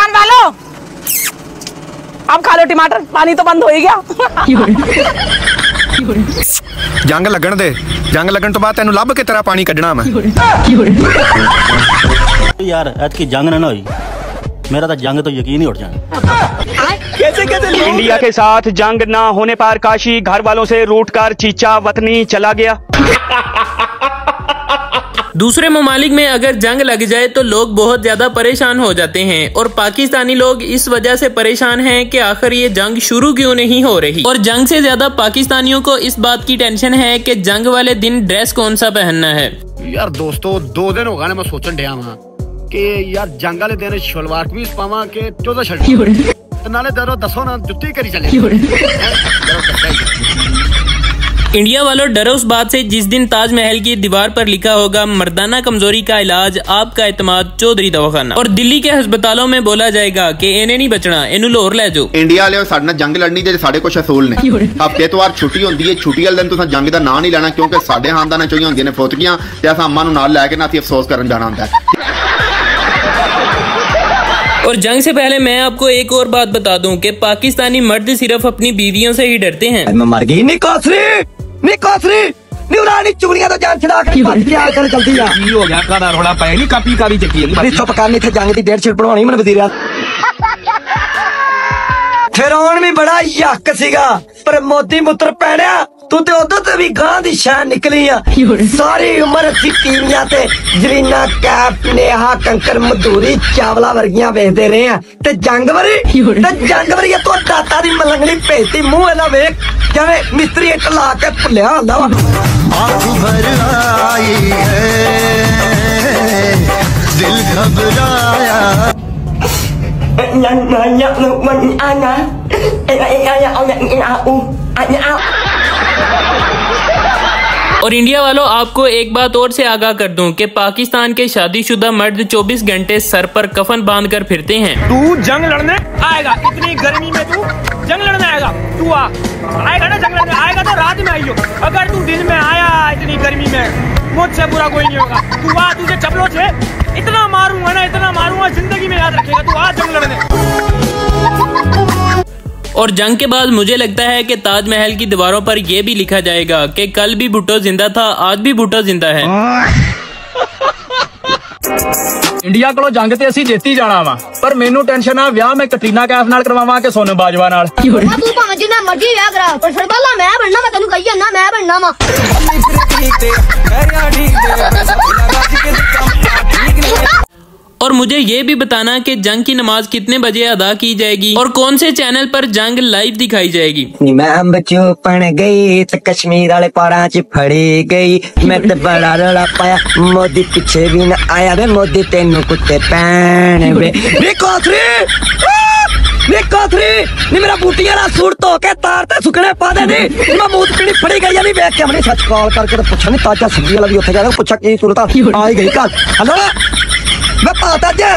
दुकान वालों, अब खा लो टमाटर, पानी तो बंद हो ही गया। जंग लगन दे, जंग लगन तो बाद तेन लभ के तेरा पानी कढ़ना मैं। यार ऐतकी जंग ना हुई, मेरा तो जंग तो यकीन ही उठ जाना। कैसे इंडिया के साथ जंग ना होने पर काशी घर वालों से रूठ कर चीचा वतनी चला गया। दूसरे ममालिक में अगर जंग लग जाए तो लोग बहुत ज्यादा परेशान हो जाते हैं और पाकिस्तानी लोग इस वजह से परेशान हैं कि आखिर ये जंग शुरू क्यों नहीं हो रही। और जंग से ज्यादा पाकिस्तानियों को इस बात की टेंशन है कि जंग वाले दिन ड्रेस कौन सा पहनना है। यार दोस्तों 2 दिन हो गए मैं सोचन डया वहां कि यार जंग वाले दिन शलवार कमीज पावा के 14 शर्ट नाले दसो ना जुत्ती करी चले। इंडिया वालों डरो उस बात से जिस दिन ताजमहल की दीवार पर लिखा होगा मर्दाना कमजोरी का इलाज आपका एतमाद चौधरी दवाखाना, और दिल्ली के अस्पतालों में बोला जाएगा कि इन्हें नहीं बचना, इन्हें लाहौर ले जाओ। इंडिया वाले साडे नाल जंग लड़नी जे साडे कुछ असूल ने। हफ्ते एतवार छुट्टी होंदी है, छुट्टी वाले दिन तुसां जंग दा नाम नहीं लेना क्योंकि साडे खानदानां चों होंदियां ने फौतगियां ते असां अम्मा नूं नाल लै के ना असीं अफसोस करन जाना हुंदा है। और जंग से पहले मैं आपको एक और बात बता दूं कि पाकिस्तानी मर्द सिर्फ अपनी बीवियों से ही डरते हैं। मैं मर गई निकोसरी निउरानी चुगलियां तो जान छड़ा के बात क्या कर चलती है। की हो गया कादा रोड़ा पाए नहीं कापी कारी चकी नहीं चुप करनी थे जंग दी 1.5 पढ़वानी मैंने वजीर फिरौन भी बड़ा यक सीगा पर मोदी मुत्र पैणिया तू ते उदों ते भी गां दी शान निकली आ। सारी उम्र असी टीवियां ते जरीना कैप नेहा कंकर मधूरी चावला वर्गियां वेखदे रहे हैं ते जंग वरी तो दाता दी मलंगनी भेजती मुंह एला वेख जिवें मिस्त्री इट ला के भुलिया हुंदा वा। आंख भर आई है दिल घबराया। और इंडिया वालों आपको एक बात और से आगाह कर दूं कि पाकिस्तान के शादीशुदा मर्द 24 घंटे सर पर कफन बांध कर फिरते हैं। तू जंग लड़ने आएगा, इतनी गर्मी में तू जंग लड़ने आएगा, तू आएगा ना जंग लड़ने आएगा तो रात में आइयो। अगर तू दिन में आया इतनी गर्मी में मुझसे बुरा कोई नहीं होगा। तू आ, तुझे चपलों से इतना मारूंगा जिंदगी में याद रखेगा। तू आ जंग लड़ने। और जंग के बाद मुझे लगता है कि ताजमहल की दीवारों पर यह भी लिखा जाएगा कि कल भी भुट्टो जिंदा था, आज भी भुट्टो जिंदा है। इंडिया को जंग ते असीं जीती जाना वा, पर मेनू टेंशन आ विआह मैं कटरीना कैफ नाल करवावां कि सोनम बाजवा नाल। तू भावें जिन्ना मर्जी विआह करा पर सरबाला मैं बनना, मैं तैनूं कही जाना मैं बनना वा। और मुझे ये भी बताना कि जंग की नमाज कितने बजे अदा की जाएगी और कौन से चैनल पर जंग लाइव दिखाई जाएगी। मैं बच्चों पढ़ गई तो कश्मीर वाले पारा च फड़ी गई, मैं तो बड़ा रौला पाया मोदी पीछे भी न आया वे मोदी तेनू कुत्ते पैन वे। नी मेरा बूटियां ना सूट धो के तार ते सुकने पा दे नी मैं मूत पीनी फड़ी गई नहीं वेख के हमने सच कॉल करके पूछा नहीं ताजा सब्जी वाला भी उत्थे जाके पूछा की सूरत आई गई कल। हेलो मैं पाता जे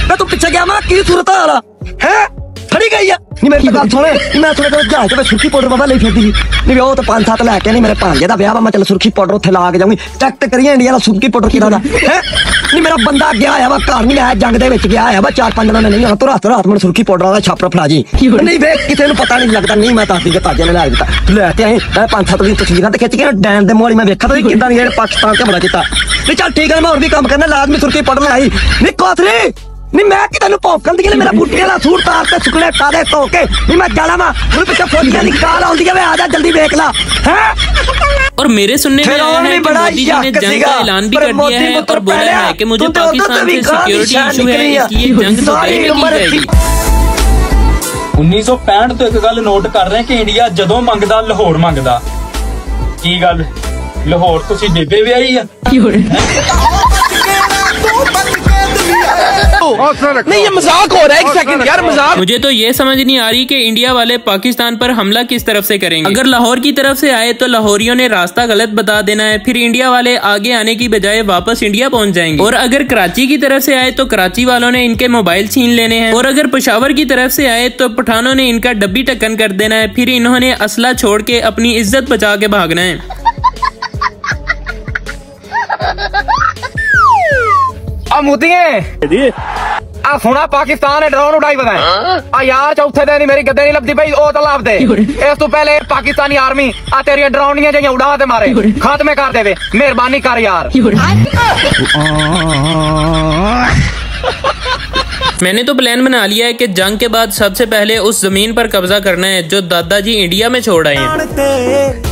मैं तू पीछे गया मैं की सूरत वाला है फड़ी गई है नी मेरे पे गल सुने मैं सुने तो जहाज पे सुर्खी पाउडर बाबा ले फिरदी नी वो तो 5-7 लेके नहीं मेरे भांजे दा ब्याह मैं चल सुर्खी पाउडर उथे ला के जाऊंगी चेक करिए इंडिया दा सुर्खी पाउडर किदा दा है नी मेरा बंदा गया है वा घर नहीं आया जंग दे विच गया है वा 4-5 दिन नहीं होना तो रात में सुर्खी पाउडर वाला छापर फड़ा जी नहीं वे किसी नु पता नहीं लगता नहीं मैं ताती के ताजे ने ला दिता ले ते मैं 5-7 दिन तस्वीरां ते खिच के डैम दे मोड़ी मैं देखा तो किदा नहीं पाकिस्तान के बड़ा किता नहीं चल ठीक है मैं और भी काम करना लाजमी सुर्खी पाउडर लाई नी कोथरी नहीं मैं कि तेन भौंकन दी मेरा बूटियां दा सूट तार ते सुकने कादे धो के नहीं मैं जाना वा मुझे पीछे फौजियां दी कार आउंदी है वे आ जा जल्दी देख ला हैं। और मेरे सुनने में आया है कि मोदी जी ने जंग का ऐलान भी कर दिया है और बोला है कि मुझे पाकिस्तान से सिक्योरिटी इशू है इसलिए जंग तो तय नहीं की जाएगी। 1965 तो एक गल नोट कर रहे हैं कि इंडिया जदों मंगदा लाहौर मंगदा की गल लाहौर तुसी बेबे विआही आ नहीं ये मजाक हो रहा है। एक सेकंड यार मजाक। मुझे तो ये समझ नहीं आ रही कि इंडिया वाले पाकिस्तान पर हमला किस तरफ से करेंगे। अगर लाहौर की तरफ से आए तो लाहौरियों ने रास्ता गलत बता देना है, फिर इंडिया वाले आगे आने की बजाय वापस इंडिया पहुंच जाएंगे। और अगर कराची की तरफ से आए तो कराची वालों ने इनके मोबाइल छीन लेने हैं, और अगर पेशावर की तरफ से आए तो पठानों ने इनका डब्बी टक्कन कर देना है, फिर इन्होंने असला छोड़ के अपनी इज्जत बचा के भागना है। मोदी आ सुना पाकिस्तान ने ड्रोन उड़ाई बताए आ यार चौथे दिन मेरी गद्दे नहीं लभदी भाई ओ तो लाभ दे इस तो पहले पाकिस्तानी आर्मी आ तेरी ड्रोनियां जइयां उड़ा ते मारे खात्मे कर देवे मेहरबानी कर यार। मैंने तो प्लान बना लिया है कि जंग के बाद सबसे पहले उस जमीन पर कब्जा करना है जो दादाजी इंडिया में छोड़ आए हैं।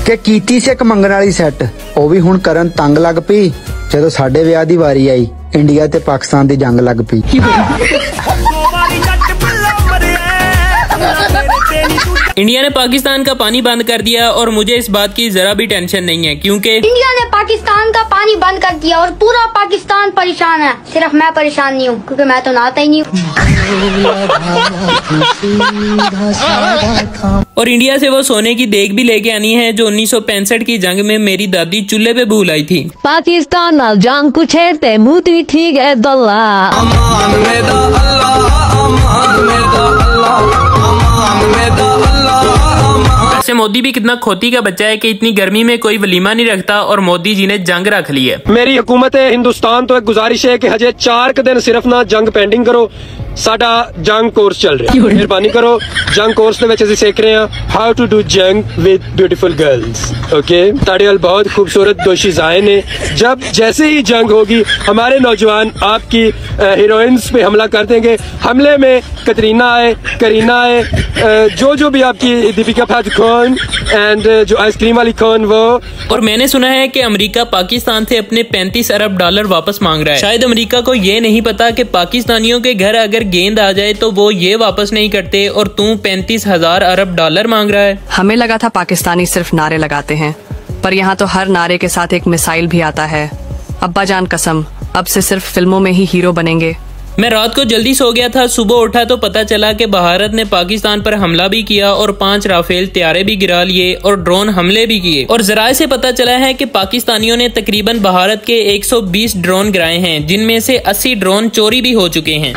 कि कीती से एक मंगण वाली सैट ਉਹ ਵੀ ਹੁਣ ਕਰਨ ਤੰਗ ਲੱਗ ਪਈ ਜਦੋਂ ਸਾਡੇ ਵਿਆਹ ਦੀ ਵਾਰੀ ਆਈ ਇੰਡੀਆ ਤੇ ਪਾਕਿस्तान ਦੀ ਜੰਗ ਲੱਗ ਪਈ। इंडिया ने पाकिस्तान का पानी बंद कर दिया और मुझे इस बात की जरा भी टेंशन नहीं है क्योंकि इंडिया ने पाकिस्तान का पानी बंद कर दिया और पूरा पाकिस्तान परेशान है। सिर्फ मैं परेशान नहीं हूँ क्योंकि मैं तो नहाता ही नहीं हूँ। और इंडिया से वो सोने की देग भी लेके आनी है जो 1965 की जंग में मेरी दादी चूल्हे पे भूल आई थी। पाकिस्तान नाल जंग को छेड़ते मुती ठीक है दल्ला। वैसे मोदी भी कितना खोती का बच्चा है कि इतनी गर्मी में कोई वलीमा नहीं रखता और मोदी जी ने जंग रख ली है। मेरी हुकूमत हिंदुस्तान तो एक गुजारिश है कि हजे 4 दिन सिर्फ ना जंग पेंडिंग करो साडा जंग कोर्स चल रहा है मेहरबानी करो जंग कोर्स ਦੇ ਵਿੱਚ ਅਸੀਂ ਸਿੱਖ ਰਹੇ ਹਾਂ हाउ टू डू जंग विद ब्यूटीफुल गर्ल्स ओके ਤੁਹਾਡੇ ਨਾਲ बहुत खूबसूरत दोशीज़ाएं ने जब जैसे ही जंग होगी हमारे नौजवान आपकी हीरोइंस पे हमला कर देंगे हमले में कतरीना आए करीना आए जो भी आपकी दीपिका पादुकोण एंड जो आइसक्रीम वाली कौन वो। और मैंने सुना है कि अमेरिका पाकिस्तान से अपने 35 अरब डॉलर वापस मांग रहा है। शायद अमेरिका को ये नहीं पता कि पाकिस्तानियों के घर अगर गेंद आ जाए तो वो ये वापस नहीं करते और तू 35,000 अरब डॉलर मांग रहा है। हमें लगा था पाकिस्तानी सिर्फ नारे लगाते हैं पर यहाँ तो हर नारे के साथ एक मिसाइल भी आता है। अब्बा जान कसम अब से सिर्फ फिल्मों में ही हीरो बनेंगे। मैं रात को जल्दी सो गया था सुबह उठा तो पता चला कि भारत ने पाकिस्तान पर हमला भी किया और 5 राफेल तैयारे भी गिरा लिए और ड्रोन हमले भी किए। और जराये से पता चला है कि पाकिस्तानियों ने तकरीबन भारत के 120 ड्रोन गिराए हैं जिनमें से 80 ड्रोन चोरी भी हो चुके हैं।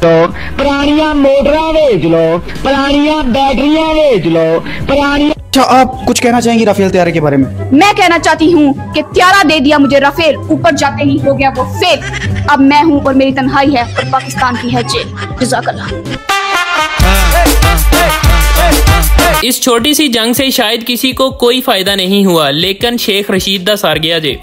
पुरानियां मोटरां बेच लो पुरानियां बैटरियां बेच लो पुरानी। अच्छा आप कुछ कहना चाहेंगी राफेल तैयारे के बारे में? मैं कहना चाहती हूँ कि त्यारा दे दिया मुझे राफेल ऊपर जाते ही हो गया वो फेल। अब मैं हूँ और मेरी तन्हाई है और पाकिस्तान की है जेल। जज़ाकल्लाह। इस छोटी सी जंग से शायद किसी को कोई फायदा नहीं हुआ लेकिन शेख रशीद दा सार गया जे।